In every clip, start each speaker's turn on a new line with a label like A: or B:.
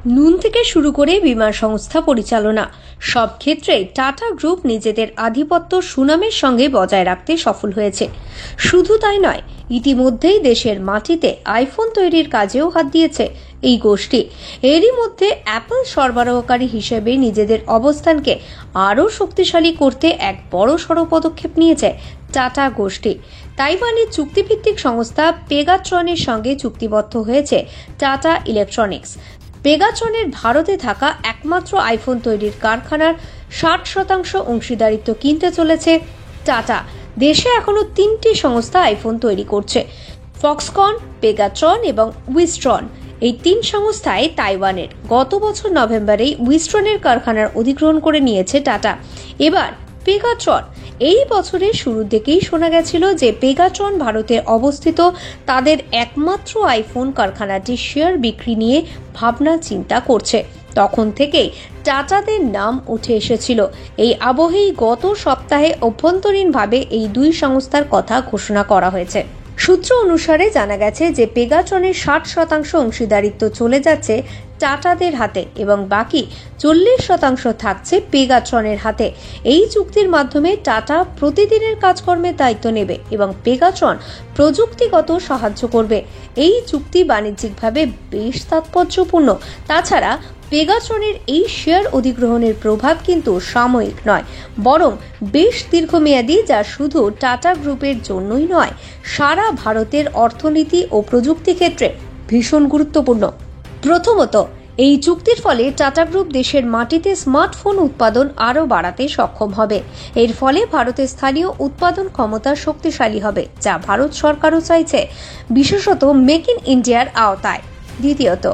A: নুন থেকে শুরু করে বিমা সংস্থা পরিচালনা সব ক্ষেত্রে টাটা গ্রুপ নিজেদের আধিপত্য সুনামের সঙ্গে বজায় রাখতে সফল হয়েছে। শুধু তাই নয়, ইতিমধ্যেই দেশের মাটিতে আইফোন তৈরির কাজেও হাত দিয়েছে এই গোষ্ঠী। এরই মধ্যে অ্যাপল সরবরাহকারী হিসেবে নিজেদের অবস্থানকে আরও শক্তিশালী করতে এক বড়সড় পদক্ষেপ নিয়েছে টাটা গোষ্ঠী। তাইওয়ানের চুক্তিভিত্তিক সংস্থা পেগাট্রনের সঙ্গে চুক্তিবদ্ধ হয়েছে টাটা ইলেকট্রনিক্স। পেগাট্রনের ভারতে থাকা একমাত্র আইফোন তৈরির কারখানার 60% অংশীদারিত্ব কিনতে চলেছে টাটা। দেশে এখনো 3টি সংস্থা আইফোন তৈরি করছে, ফক্সকন, পেগাট্রন এবং উইস্ট্রন। এই 3 সংস্থায় তাইওয়ানের। গত বছর নভেম্বরে উইস্ট্রনের কারখানার অধিগ্রহণ করে নিয়েছে টাটা। এবার পেগাট্রন। এই বছরের শুরুর দিকেই শোনা গেছিল যে পেগাট্রন ভারতে অবস্থিত তাদের একমাত্র আইফোন কারখানাটির শেয়ার বিক্রি নিয়ে ভাবনা চিন্তা করছে। তখন থেকেই টাটাদের নাম উঠে এসেছিল। এই আবহেই গত সপ্তাহে অভ্যন্তরীণভাবে এই 2 সংস্থার কথা ঘোষণা করা হয়েছে। সূত্র অনুসারে জানা গেছে যে পেগাট্রনের 60% অংশীদারিত্ব চলে যাচ্ছে টাটাদের হাতে এবং বাকি 40% থাকছে পেগাট্রনের হাতে। এই চুক্তির মাধ্যমে টাটা প্রতিদিনের কাজকর্মের দায়িত্ব নেবে এবং পেগাট্রন প্রযুক্তিগত সাহায্য করবে। এই চুক্তি বাণিজ্যিকভাবে বেশ তাৎপর্যপূর্ণ। তাছাড়া পেগাট্রনের এই শেয়ার অধিগ্রহণের প্রভাব কিন্তু সাময়িক নয়, বরং বেশ দীর্ঘমেয়াদী, যা শুধু টাটা গ্রুপের জন্যই নয়, সারা ভারতের অর্থনীতি ও প্রযুক্তি ক্ষেত্রে ভীষণ গুরুত্বপূর্ণ। প্রথমত, এই চুক্তির ফলে টাটা গ্রুপ দেশের মাটিতে স্মার্টফোন উৎপাদন আরও বাড়াতে সক্ষম হবে। এর ফলে ভারতের স্থানীয় উৎপাদন ক্ষমতা শক্তিশালী হবে, যা ভারত সরকারও চাইছে, বিশেষত মেক ইন ইন্ডিয়ার আওতায়। দ্বিতীয়ত,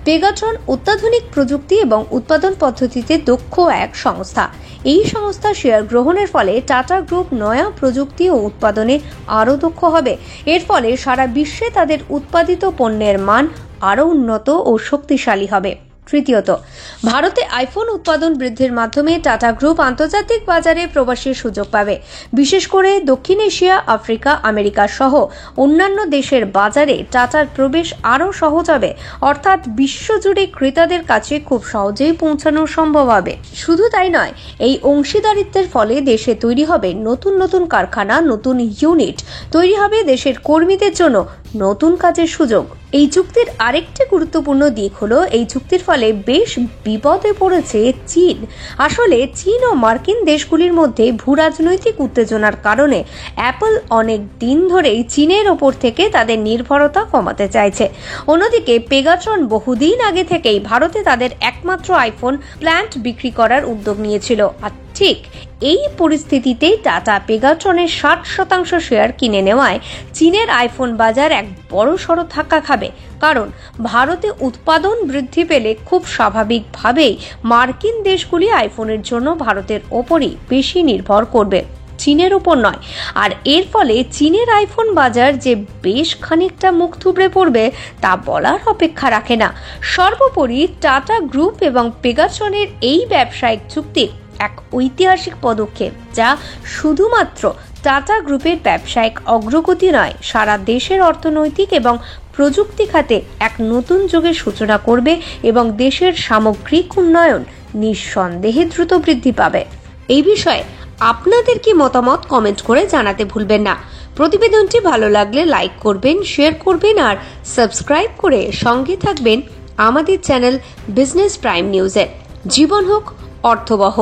A: পেগাট্রন অত্যাধুনিক প্রযুক্তি এবং উৎপাদন পদ্ধতিতে দক্ষ এক সংস্থা। এই সংস্থা শেয়ার গ্রহণের ফলে টাটা গ্রুপ নয়া প্রযুক্তি ও উৎপাদনে আরও দক্ষ হবে। এর ফলে সারা বিশ্বে তাদের উৎপাদিত পণ্যের মান আরও উন্নত ও শক্তিশালী হবে। তৃতীয়ত, ভারতে আইফোন উৎপাদন বৃদ্ধির মাধ্যমে টাটা গ্রুপ আন্তর্জাতিক বাজারে প্রবেশের সুযোগ পাবে। বিশেষ করে দক্ষিণ এশিয়া, আফ্রিকা, আমেরিকা সহ অন্যান্য দেশের বাজারে টাটার প্রবেশ আরও সহজ হবে। অর্থাৎ বিশ্বজুড়ে ক্রেতাদের কাছে খুব সহজেই পৌঁছানো সম্ভব হবে। শুধু তাই নয়, এই অংশীদারিত্বের ফলে দেশে তৈরি হবে নতুন নতুন কারখানা, নতুন ইউনিট তৈরি হবে, দেশের কর্মীদের জন্য নতুন কাজের সুযোগ। এই চুক্তির আরেকটি গুরুত্বপূর্ণ দিক হলো, এই চুক্তির ফলে বেশ বিপদে পড়েছে চীন। আসলে চীন ও মার্কিন দেশগুলির মধ্যে ভূরাজনৈতিক উত্তেজনার কারণে অ্যাপল অনেক দিন ধরেই চীনের ওপর থেকে তাদের নির্ভরতা কমাতে চাইছে। অন্যদিকে পেগাট্রন বহুদিন আগে থেকেই ভারতে তাদের একমাত্র আইফোন প্ল্যান্ট বিক্রি করার উদ্যোগ নিয়েছিল। আর ঠিক এই পরিস্থিতিতে টাটা পেগাট্রনের 60% শেয়ার কিনে নেওয়ায় চীনের আইফোন বাজার এক বড়সড় ধাক্কা খাবে। কারণ ভারতে উৎপাদন বৃদ্ধি পেলে খুব স্বাভাবিকভাবেই মার্কিন দেশগুলি আইফোনের জন্য ভারতের ওপরই বেশি নির্ভর করবে, চীনের উপর নয়। আর এর ফলে চীনের আইফোন বাজার যে বেশ খানিকটা মুখ থুবড়ে পড়বে তা বলার অপেক্ষা রাখে না। সর্বোপরি টাটা গ্রুপ এবং পেগাট্রনের এই ব্যবসায়িক চুক্তি এক ঐতিহাসিক পদক্ষেপ, যা শুধুমাত্র টাটা গ্রুপের ব্যবসায়িক অগ্রগতি নয়, সারা দেশের অর্থনৈতিক এবং প্রযুক্তি খাতে এক নতুন যুগের সূচনা করবে এবং দেশের সামগ্রিক উন্নয়ন নিঃসন্দেহে দ্রুত বৃদ্ধি পাবে। এই বিষয়ে আপনাদের কি মতামত কমেন্ট করে জানাতে ভুলবেন না। প্রতিবেদনটি ভালো লাগলে লাইক করবেন, শেয়ার করবেন আর সাবস্ক্রাইব করে সঙ্গে থাকবেন আমাদের চ্যানেল বিজনেস প্রাইম নিউজের। জীবন হোক অর্থবহ।